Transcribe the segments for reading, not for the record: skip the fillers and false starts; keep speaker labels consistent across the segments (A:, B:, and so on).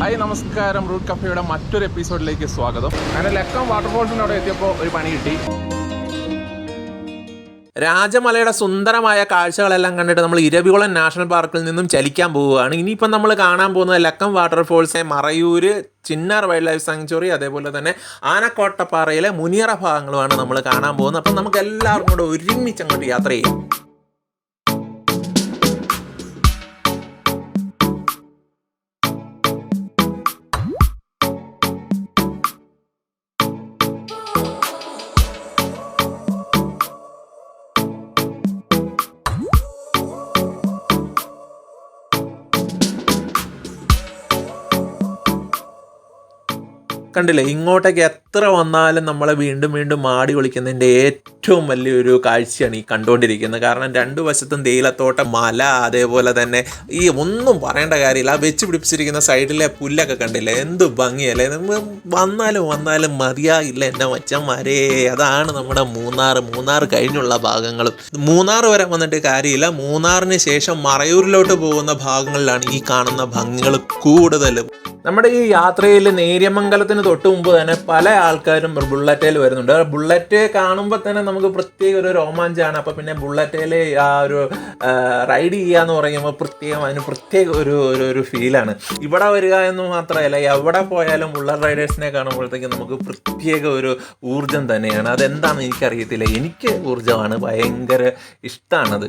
A: Hi നമസ്കാരം. Root കഫേയുടെ മറ്റൊരു എപ്പിസോഡിലേക്ക് സ്വാഗതം. അങ്ങനെ ലക്കം വാട്ടർഫോൾസിൻ്റെ അവിടെ എത്തിയപ്പോൾ ഒരു പണി കിട്ടി.
B: രാജമലയുടെ സുന്ദരമായ കാഴ്ചകളെല്ലാം കണ്ടിട്ട് നമ്മൾ ഇരവികുളം നാഷണൽ പാർക്കിൽ നിന്നും ചലിക്കാൻ പോവുകയാണ്. ഇനിയിപ്പം നമ്മൾ കാണാൻ പോകുന്നത് Lakkam waterfalls, Marayoor, Chinnar wildlife sanctuary, അതേപോലെ തന്നെ ആനക്കോട്ടപ്പാറയിലെ മുനിയറ ഭാഗങ്ങളുമാണ് നമ്മൾ കാണാൻ പോകുന്നത്. അപ്പം നമുക്ക് എല്ലാവർക്കും കൂടെ ഒരുമിച്ച് അങ്ങോട്ട് യാത്ര ചെയ്യാം. കണ്ടില്ലേ, ഇങ്ങോട്ടേക്ക് എത്ര വന്നാലും നമ്മളെ വീണ്ടും വീണ്ടും മാടി വിളിക്കുന്നതിൻ്റെ ഏറ്റവും വലിയൊരു കാഴ്ചയാണ് ഈ കണ്ടുകൊണ്ടിരിക്കുന്നത്. കാരണം രണ്ടു വശത്തും തേയിലത്തോട്ടം, മല, അതേപോലെ തന്നെ ഈ ഒന്നും പറയേണ്ട കാര്യമില്ല. ആ വെച്ച് പിടിപ്പിച്ചിരിക്കുന്ന സൈഡിലെ പുല്ലൊക്കെ കണ്ടില്ലേ, എന്ത് ഭംഗിയല്ലേ. വന്നാലും മതിയായില്ല എൻ്റെ മച്ചന്മാരേ. അതാണ് നമ്മുടെ മൂന്നാർ കഴിഞ്ഞുള്ള ഭാഗങ്ങളും. മൂന്നാർ വരെ വന്നിട്ട് കാര്യമില്ല, മൂന്നാറിന് ശേഷം മറയൂരിലോട്ട് പോകുന്ന ഭാഗങ്ങളിലാണ് ഈ കാണുന്ന ഭംഗികൾ കൂടുതലും. നമ്മുടെ ഈ യാത്രയിൽ നേര്യമംഗലത്തിന് തൊട്ട് മുമ്പ് തന്നെ പല ആൾക്കാരും ബുള്ളറ്റേൽ വരുന്നുണ്ട്. ബുള്ളറ്റ് കാണുമ്പോൾ തന്നെ നമുക്ക് പ്രത്യേക ഒരു രോമാഞ്ചമാണ്. അപ്പോൾ പിന്നെ ബുള്ളറ്റേൽ ആ ഒരു റൈഡ് ചെയ്യാന്ന് പറയുമ്പോൾ അതിന് പ്രത്യേക ഒരു ഫീലാണ്. ഇവിടെ വരിക എന്ന് മാത്രമല്ല, എവിടെ പോയാലും ബുള്ളറ്റ് റൈഡേഴ്സിനെ കാണുമ്പോഴത്തേക്കും നമുക്ക് പ്രത്യേക ഒരു ഊർജം തന്നെയാണ്. അതെന്താണെന്ന് എനിക്കറിയത്തില്ല, എനിക്ക് ഊർജമാണ്, ഭയങ്കര ഇഷ്ടമാണത്.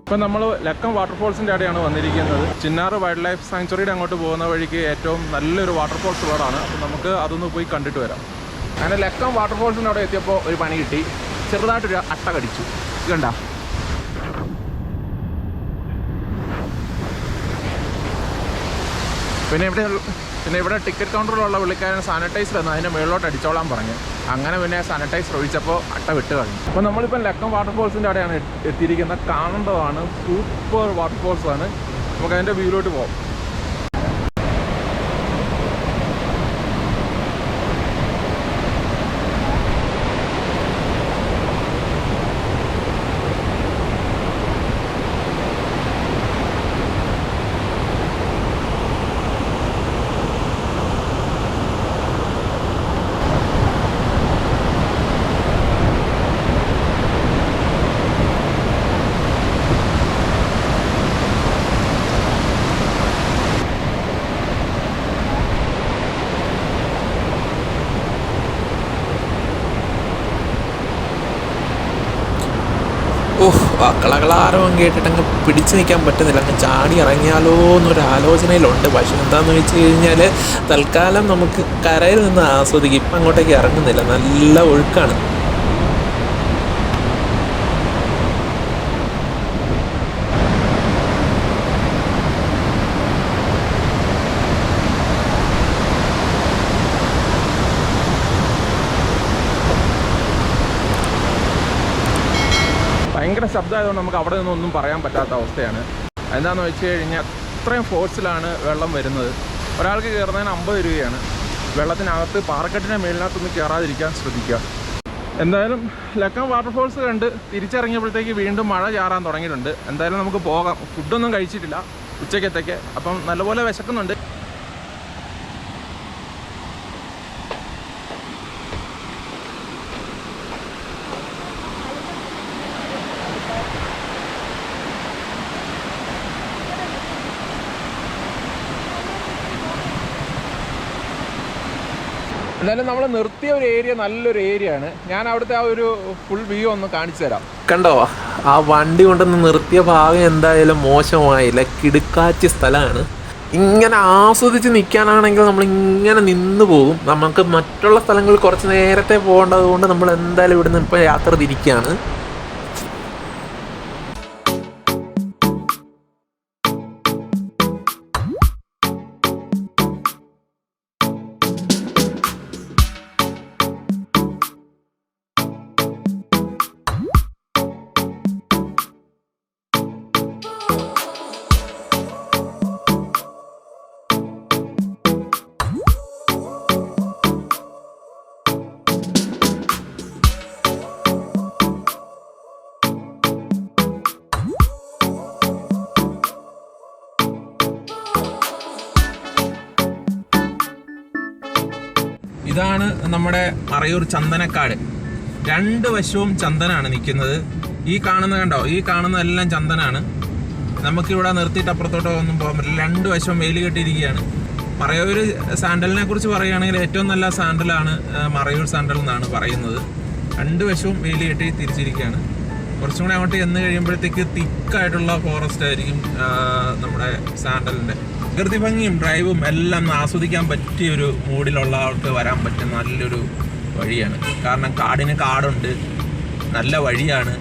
A: ഇപ്പം നമ്മൾ ലക്കം വാട്ടർഫോൾസിൻ്റെ അവിടെയാണ് വന്നിരിക്കുന്നത്. ചിന്നാർ വൈൽഡ് ലൈഫ് സാങ്ച്വറിയുടെ അങ്ങോട്ട് പോകുന്ന വഴിക്ക് ഏറ്റവും നല്ലൊരു വാട്ടർഫോൾസ് ഉള്ളതാണ്. അപ്പോൾ നമുക്ക് അതൊന്ന് പോയി കണ്ടിട്ട് വരാം. അങ്ങനെ ലക്കം വാട്ടർഫോൾസിൻ്റെ അവിടെ എത്തിയപ്പോൾ ഒരു പണി കിട്ടി. ചെറുതായിട്ടൊരു അട്ട കടിച്ചു. കണ്ട, പിന്നെ ഇവിടെ ടിക്കറ്റ് കൗണ്ടറിലുള്ള പുള്ളിക്കാരൻ സാനിറ്റൈസർ എന്ന് അതിൻ്റെ മുകളിലോട്ട് അടിച്ചോളാൻ പറഞ്ഞു. അങ്ങനെ പിന്നെ സാനിറ്റൈസർ ഒഴിച്ചപ്പോൾ അട്ട വിട്ട് കഴിഞ്ഞു. അപ്പോൾ നമ്മളിപ്പം ലക്കം വാട്ടർഫോൾസിൻ്റെ അവിടെയാണ് എത്തിയിരിക്കുന്നത്. കാണേണ്ടതാണ്, സൂപ്പർ വാട്ടർഫോൾസ് ആണ്. നമുക്ക് അതിൻ്റെ വ്യൂവിലോട്ട് പോകാം.
B: കളകളാരവം കേട്ടിട്ടങ്ങ് പിടിച്ചു നിൽക്കാൻ പറ്റുന്നില്ല. അങ്ങ് ചാടി ഇറങ്ങിയാലോ എന്നൊരു ആലോചനയിലുണ്ട്. പക്ഷെ എന്താണെന്ന് വെച്ച് കഴിഞ്ഞാൽ തൽക്കാലം നമുക്ക് കരയിൽ നിന്ന് ആസ്വദിക്കും. ഇപ്പം അങ്ങോട്ടേക്ക് ഇറങ്ങുന്നില്ല, നല്ല ഒഴുക്കാണ്.
A: ഭയങ്കര ശബ്ദമായതുകൊണ്ട് നമുക്ക് അവിടെ നിന്നൊന്നും പറയാൻ പറ്റാത്ത അവസ്ഥയാണ്. എന്താണെന്ന് വെച്ച് കഴിഞ്ഞാൽ അത്രയും ഫോഴ്സിലാണ് വെള്ളം വരുന്നത്. ഒരാൾക്ക് കയറുന്നതിന് 50 രൂപയാണ്. വെള്ളത്തിനകത്ത് പാറക്കെട്ടിൻ്റെ മേലിനകത്തൊന്ന് കയറാതിരിക്കാൻ ശ്രദ്ധിക്കുക. എന്തായാലും ലക്കം വാട്ടർഫോൾസ് കണ്ട് തിരിച്ചിറങ്ങിയപ്പോഴത്തേക്ക് വീണ്ടും മഴ ചാറാൻ തുടങ്ങിയിട്ടുണ്ട്. എന്തായാലും നമുക്ക് പോകാം. ഫുഡൊന്നും കഴിച്ചിട്ടില്ല ഉച്ചക്കത്തേക്ക്, അപ്പം നല്ലപോലെ വിശക്കുന്നുണ്ട്. എന്തായാലും നമ്മൾ നിർത്തിയ ഒരു ഏരിയ നല്ലൊരു ഏരിയ ആണ്. ഞാൻ അവിടുത്തെ ആ ഒരു ഫുൾ വ്യൂ ഒന്ന് കാണിച്ചു തരാം.
B: കണ്ടോ, ആ വണ്ടി കൊണ്ടുവന്ന് നിർത്തിയ ഭാഗം എന്തായാലും മോശമായില്ല, കിടുക്കാച്ചി സ്ഥലമാണ്. ഇങ്ങനെ ആസ്വദിച്ച് നിൽക്കാനാണെങ്കിൽ നമ്മൾ ഇങ്ങനെ നിന്ന് പോകും. നമുക്ക് മറ്റുള്ള സ്ഥലങ്ങളിൽ കുറച്ച് നേരത്തെ പോകേണ്ടത് കൊണ്ട് നമ്മൾ എന്തായാലും ഇവിടെ നിന്ന് ഇപ്പോൾ യാത്ര തിരിക്കുകയാണ്.
A: ഇതാണ് നമ്മുടെ മറയൂർ ചന്ദനക്കാട്. രണ്ട് വശവും ചന്ദനാണ് നിൽക്കുന്നത്. ഈ കാണുന്ന കണ്ടോ, ഈ കാണുന്നതെല്ലാം ചന്ദനാണ്. നമുക്കിവിടെ നിർത്തിയിട്ട് അപ്പുറത്തോട്ടോ ഒന്നും പോകാൻ പറ്റില്ല. രണ്ട് വശവും വേലി കെട്ടിയിരിക്കുകയാണ്. മറയൂർ സാൻഡലിനെ കുറിച്ച് പറയുകയാണെങ്കിൽ ഏറ്റവും നല്ല സാൻഡലാണ് മറയൂർ സാൻഡൽ എന്നാണ് പറയുന്നത്. രണ്ട് വശവും വേലി കെട്ടി തിരിച്ചിരിക്കുകയാണ്. കുറച്ചും കൂടെ അങ്ങോട്ട് ചെന്ന് കഴിയുമ്പോഴത്തേക്ക് തിക്കായിട്ടുള്ള ഫോറസ്റ്റ് ആയിരിക്കും നമ്മുടെ സാൻഡലിൻ്റെ. പ്രകൃതി ഭംഗിയും ഡ്രൈവും എല്ലാം ആസ്വദിക്കാൻ പറ്റിയൊരു മൂഡിലുള്ള ആൾക്ക് വരാൻ പറ്റുന്ന നല്ലൊരു വഴിയാണ്. കാരണം കാടിന് കാടുണ്ട്, നല്ല വഴിയാണ്.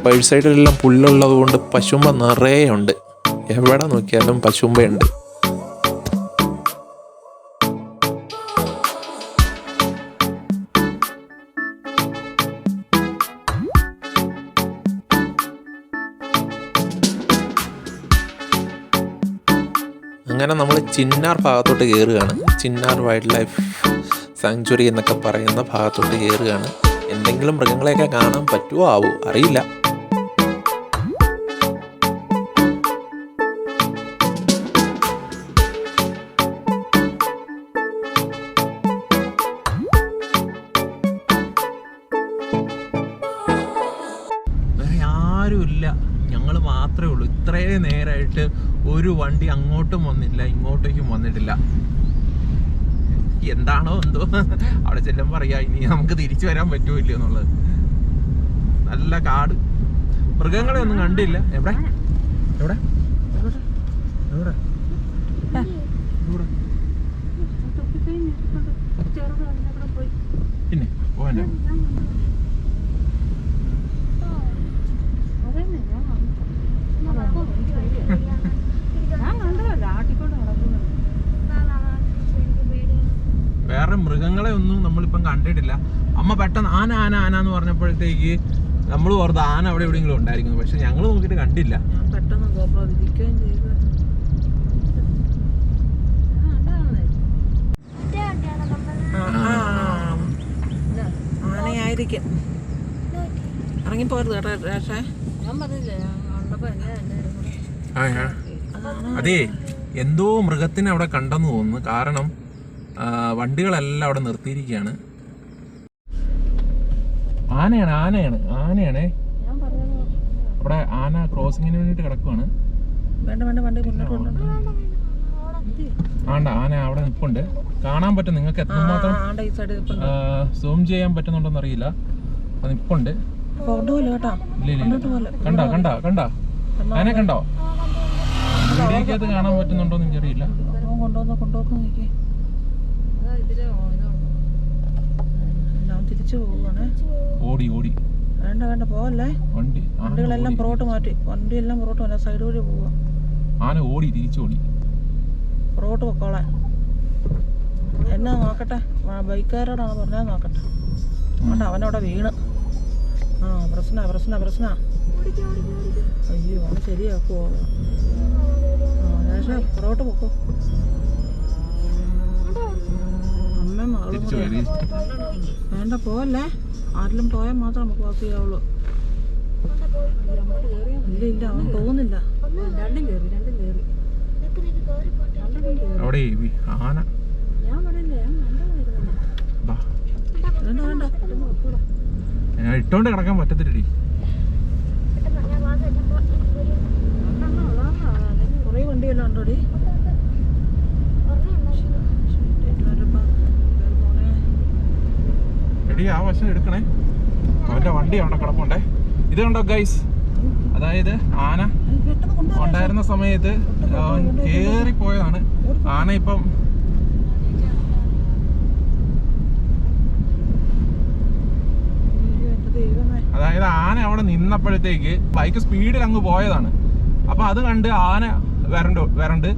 B: വഴി സൈഡിലെല്ലാം പുല്ലുള്ളത് കൊണ്ട് പശുമ്പ നിറയെ ഉണ്ട്. എവിടെ നോക്കിയാലും പശുമ്പയുണ്ട്. അങ്ങനെ നമ്മൾ ചിന്നാർ ഭാഗത്തോട്ട് കയറുകയാണ്. ചിന്നാർ വൈൽഡ് ലൈഫ് സാങ്ച്വറി എന്നൊക്കെ പറയുന്ന ഭാഗത്തോട്ട് കയറുകയാണ്. എന്തെങ്കിലും മൃഗങ്ങളെയൊക്കെ കാണാൻ പറ്റുമോ ആവോ അറിയില്ല.
A: ആരുമില്ല, ഞങ്ങൾ മാത്രമേ ഉള്ളൂ. ഇത്രയും നേരമായിട്ട് ഒരു വണ്ടി അങ്ങോട്ടും വന്നില്ല, ഇങ്ങോട്ടേക്കും വന്നിട്ടില്ല. എന്താണോ എന്തോ, അവിടെ ചെല്ലുമ്പോൾ പറയാ ഇനി നമുക്ക് തിരിച്ചു വരാൻ പറ്റുമോ ഇല്ലയോ എന്നുള്ളത്. നല്ല കാട്, മൃഗങ്ങളെ ഒന്നും കണ്ടില്ല. എവിടെ എവിടെ എവിടെ പിന്നെ പോവാൻ വേറെ മൃഗങ്ങളെ ഒന്നും നമ്മളിപ്പം കണ്ടിട്ടില്ല. അമ്മ പെട്ടെന്ന് ആന ആന ആന എന്ന് പറഞ്ഞപ്പോഴത്തേക്ക് നമ്മൾ ഓർത്ത് ആന അവിടെ എവിടെയെങ്കിലും ഉണ്ടായിരിക്കുന്നു. പക്ഷെ ഞങ്ങൾ നോക്കിയിട്ട് കണ്ടില്ല.
C: ആനയായിരിക്കും. ഇറങ്ങിപ്പോരുത് കേട്ടോ രാഷേ.
A: അതെ, എന്തോ മൃഗത്തിനെ അവിടെ കണ്ടെന്ന് തോന്നുന്നു. കാരണം വണ്ടികളെല്ലാം അവിടെ നിർത്തിയിരിക്കുകയാണ്. ആനയാണേ. അവിടെ ആന ക്രോസിങ്ങിന് വേണ്ടിട്ട് കിടക്കുവാണ്. ആന അവിടെ നിൽപ്പുണ്ട്. കാണാൻ പറ്റും നിങ്ങൾക്ക് എത്രമാത്രം സൂം ചെയ്യാൻ പറ്റുന്നുണ്ടോന്ന് അറിയില്ല. അത് നിൽപ്പുണ്ട്. കണ്ടോ ആനെ കണ്ടോ? വീഡിയോക്കകത്ത് കാണാൻ പറ്റുന്നുണ്ടോന്ന് എനിക്കറിയില്ല. ഓടി
C: വേണ്ട പോവല്ലേ. വണ്ടികളെല്ലാം പുറകോട്ട് മാറ്റി. വണ്ടിയെല്ലാം പുറകോട്ട് മാറ്റി സൈഡ് വഴി പോവാ.
A: ആന തിരിച്ചോടി
C: പുറകോട്ട് പൊക്കോളാൻ. എന്നാ നോക്കട്ടെ, ബൈക്കാരോടാണ് പറഞ്ഞാൽ നോക്കട്ടെ. അതുകൊണ്ട് അവനവിടെ വീണ്. പ്രശ്ന അയ്യോ അവന് ശരിയാക്കുവോ? പുറകോട്ട് പൊക്കോ. അമ്മ മകളും വേണ്ട പോവല്ലേ. ആരിലും പോയാൽ മാത്രം നമുക്ക് പാസ് ചെയ്യാവുള്ളൂ. ഇല്ല അവൻ പോകുന്നില്ല.
A: അവിടെ ആന ഇട്ടോണ്ട് കിടക്കാൻ പറ്റത്തില്ലടി.
C: കുറേ വണ്ടിയെല്ലാം ഉണ്ടോടി.
A: എടി ആ വശം എടുക്കണേ, അവന്റെ വണ്ടി അവിടെ കിടപ്പുണ്ടേ. ഇത് കണ്ടോ ഗൈസ്, അതായത് ആന ഉണ്ടായിരുന്ന സമയത്ത് കേറിപ്പോയതാണ്. ആന ഇപ്പം അതായത് ആന അവിടെ നിന്നപ്പോഴത്തേക്ക് ബൈക്ക് സ്പീഡിൽ അങ്ങ് പോയതാണ്. അപ്പൊ അത് കണ്ട് ആന വരണ്ട്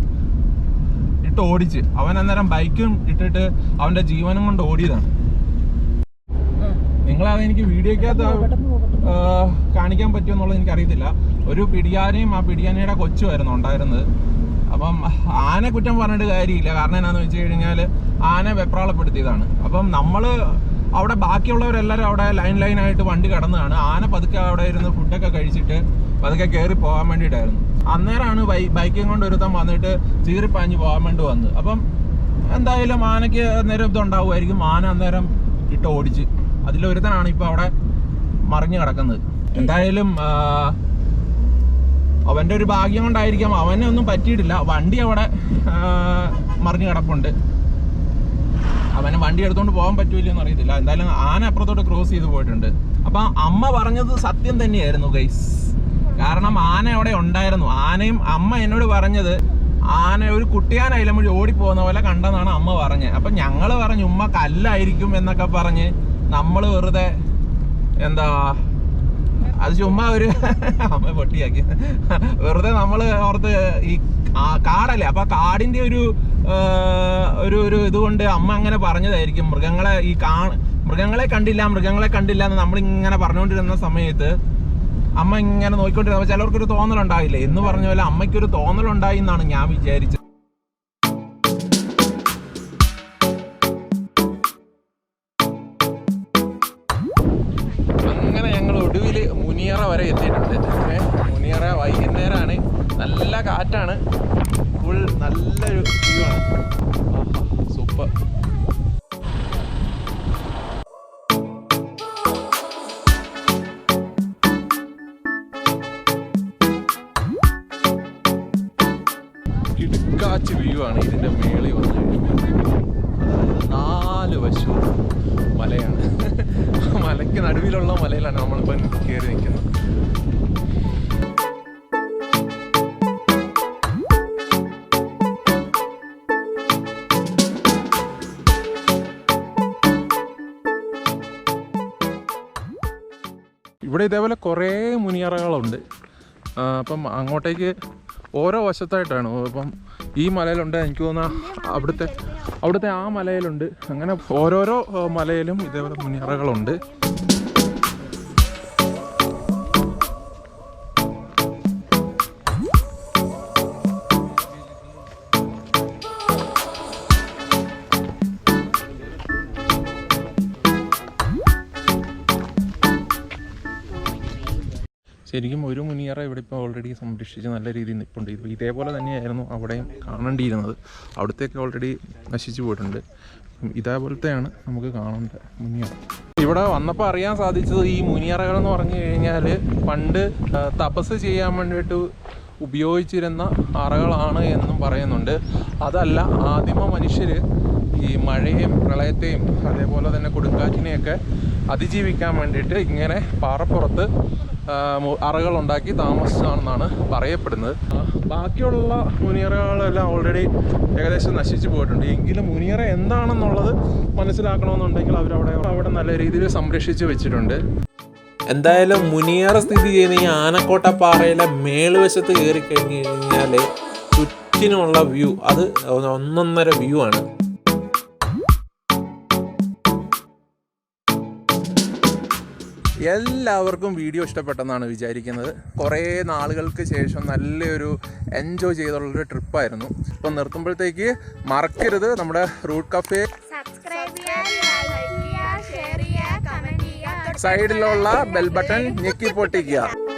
A: ഇട്ട് ഓടിച്ച് അവൻ അന്നേരം ബൈക്കും ഇട്ടിട്ട് അവന്റെ ജീവനും കൊണ്ട് ഓടിയതാണ്. നിങ്ങളത് എനിക്ക് വീഡിയോക്കകത്ത് കാണിക്കാൻ പറ്റുമെന്നുള്ളത് എനിക്കറിയത്തില്ല. ഒരു പിടിയാനയും ആ പിടിയാനയുടെ കൊച്ചുമായിരുന്നു ഉണ്ടായിരുന്നത്. അപ്പം ആന കുറ്റം പറഞ്ഞിട്ട് കാര്യമില്ല. കാരണം എന്നാന്ന് വെച്ച് കഴിഞ്ഞാൽ ആന വെപ്രാളപ്പെടുത്തിയതാണ്. അപ്പം നമ്മൾ അവിടെ ബാക്കിയുള്ളവരെല്ലാവരും അവിടെ ലൈനായിട്ട് വണ്ടി കടന്നതാണ്. ആന പതുക്കെ അവിടെ ഇരുന്ന് ഫുഡൊക്കെ കഴിച്ചിട്ട് പതുക്കെ കയറി പോകാൻ വേണ്ടിയിട്ടായിരുന്നു. അന്നേരമാണ് ബൈക്കും കൊണ്ട് ഒരുത്തം വന്നിട്ട് ചീറിപ്പാഞ്ഞ് പോകാൻ വേണ്ടി വന്നത്. അപ്പം എന്തായാലും ആനയ്ക്ക് അന്നേരം ഇതുണ്ടാവുമായിരിക്കും. ആന അന്നേരം ഇട്ട് ഓടിച്ച് അതിലൊരുത്തനാണ് ഇപ്പോൾ അവിടെ മറിഞ്ഞു കിടക്കുന്നത്. എന്തായാലും അവൻ്റെ ഒരു ഭാഗ്യം കൊണ്ടായിരിക്കാം, അവനെ ഒന്നും പറ്റിയിട്ടില്ല. വണ്ടി അവിടെ മറിഞ്ഞു കിടപ്പുണ്ട്. അവന് വണ്ടി എടുത്തുകൊണ്ട് പോകാൻ പറ്റൂലെന്ന് അറിയത്തില്ല. എന്തായാലും ആന അപ്പുറത്തോട്ട് ക്രോസ് ചെയ്ത് പോയിട്ടുണ്ട്. അപ്പം അമ്മ പറഞ്ഞത് സത്യം തന്നെയായിരുന്നു ഗൈസ്. കാരണം ആന അവിടെ ഉണ്ടായിരുന്നു. ആനയും അമ്മ എന്നോട് പറഞ്ഞത് ആന ഒരു കുട്ടിയാന ഇലമുഴി ഓടിപ്പോകുന്ന പോലെ കണ്ടെന്നാണ് അമ്മ പറഞ്ഞത്. അപ്പം ഞങ്ങൾ പറഞ്ഞു ഉമ്മ കല്ലായിരിക്കും എന്നൊക്കെ പറഞ്ഞ് നമ്മൾ വെറുതെ എന്താ അത് ചുമ്മാ ഒരു അമ്മ പൊട്ടിയാക്കി വെറുതെ നമ്മൾ ഓർത്ത് ഈ കാടല്ലേ, അപ്പൊ കാടിന്റെ ഒരു ഇതുകൊണ്ട് അമ്മ അങ്ങനെ പറഞ്ഞതായിരിക്കും. മൃഗങ്ങളെ കണ്ടില്ല എന്ന് നമ്മളിങ്ങനെ പറഞ്ഞുകൊണ്ടിരുന്ന സമയത്ത് അമ്മ ഇങ്ങനെ നോക്കിക്കൊണ്ടിരുന്ന ചിലർക്കൊരു തോന്നലുണ്ടാവില്ലേ എന്ന് പറഞ്ഞ പോലെ അമ്മയ്ക്കൊരു തോന്നലുണ്ടായി എന്നാണ് ഞാൻ വിചാരിച്ചത്. അങ്ങനെ ഞങ്ങൾ ഒടുവിൽ മുനിയറ വരെ എത്തിയിട്ടുണ്ട്. മുനിയറ വൈകുന്നേരമാണ്, നല്ല കാറ്റാണ്, ഫുൾ നല്ലൊരു വ്യൂ ആണ്. സൂപ്പർ. കിടുക്കാച്ച് വ്യൂ ആണ് ഇതിൻ്റെ മേളിൽ വന്നു കഴിയുമ്പോൾ. അതായത് 4 വശവും മലയാണ്. മലയ്ക്ക് നടുവിലുള്ള മലയിലാണ് നമ്മളിപ്പം കയറി നിൽക്കുന്നത്. ഇവിടെ ഇതേപോലെ കുറേ മുനിയറകളുണ്ട്. അപ്പം അങ്ങോട്ടേക്ക് ഓരോ വശത്തായിട്ടാണ്. അപ്പം ഈ മലയിലുണ്ട്, എനിക്ക് തോന്നുന്ന അവിടുത്തെ ആ മലയിലുണ്ട്. അങ്ങനെ ഓരോരോ മലയിലും ഇതേപോലെ മുനിയറകളുണ്ട്. ശരിക്കും ഒരു മുനിയറ ഇവിടെ ഇപ്പോൾ ഓൾറെഡി സംരക്ഷിച്ച് നല്ല രീതിയിൽ നിൽപ്പുണ്ട്. ഇതേപോലെ തന്നെയായിരുന്നു അവിടെയും കാണേണ്ടിയിരുന്നത്. അവിടത്തേക്ക് ഓൾറെഡി നശിച്ചു പോയിട്ടുണ്ട്. ഇതേപോലത്തെയാണ് നമുക്ക് കാണേണ്ട മുനിയറ. ഇവിടെ വന്നപ്പോൾ അറിയാൻ സാധിച്ചത് ഈ മുനിയറകൾ എന്ന് പറഞ്ഞു കഴിഞ്ഞാൽ പണ്ട് തപസ് ചെയ്യാൻ വേണ്ടിയിട്ട് ഉപയോഗിച്ചിരുന്ന അറകളാണ് എന്നും പറയുന്നുണ്ട്. അതല്ല, ആദിമ മനുഷ്യർ ഈ മഴയെയും പ്രളയത്തെയും അതേപോലെ തന്നെ കൊടുങ്കാറ്റിനെയൊക്കെ അതിജീവിക്കാൻ വേണ്ടിയിട്ട് ഇങ്ങനെ പാറപ്പുറത്ത് അറകളുണ്ടാക്കി താമസിച്ചാണെന്നാണ് പറയപ്പെടുന്നത്. ബാക്കിയുള്ള മുനിയറകളെല്ലാം ഓൾറെഡി ഏകദേശം നശിച്ചു പോയിട്ടുണ്ട്. എങ്കിലും മുനിയറ എന്താണെന്നുള്ളത് മനസ്സിലാക്കണമെന്നുണ്ടെങ്കിൽ അവിടെ നല്ല രീതിയിൽ സംരക്ഷിച്ച് വെച്ചിട്ടുണ്ട്.
B: എന്തായാലും മുനിയറ സ്ഥിതി ചെയ്യുന്ന ഈ ആനക്കോട്ടപ്പാറയിലെ മേളുവശത്ത് കയറി കഴിഞ്ഞ് കഴിഞ്ഞാൽ ചുറ്റിനുള്ള വ്യൂ അത് ഒന്നൊന്നര വ്യൂ ആണ്.
A: എല്ലാവർക്കും വീഡിയോ ഇഷ്ടപ്പെട്ടെന്നാണ് വിചാരിക്കുന്നത്. കുറേ നാളുകൾക്ക് ശേഷം നല്ലൊരു എൻജോയ് ചെയ്തുള്ളൊരു ട്രിപ്പായിരുന്നു. ഇപ്പം നിർത്തുമ്പോഴത്തേക്ക് മറക്കരുത് നമ്മുടെ റൂട്ട് കഫേ സൈഡിലുള്ള ബെൽ ബട്ടൺ ഞെക്കി പൊട്ടിക്കുക.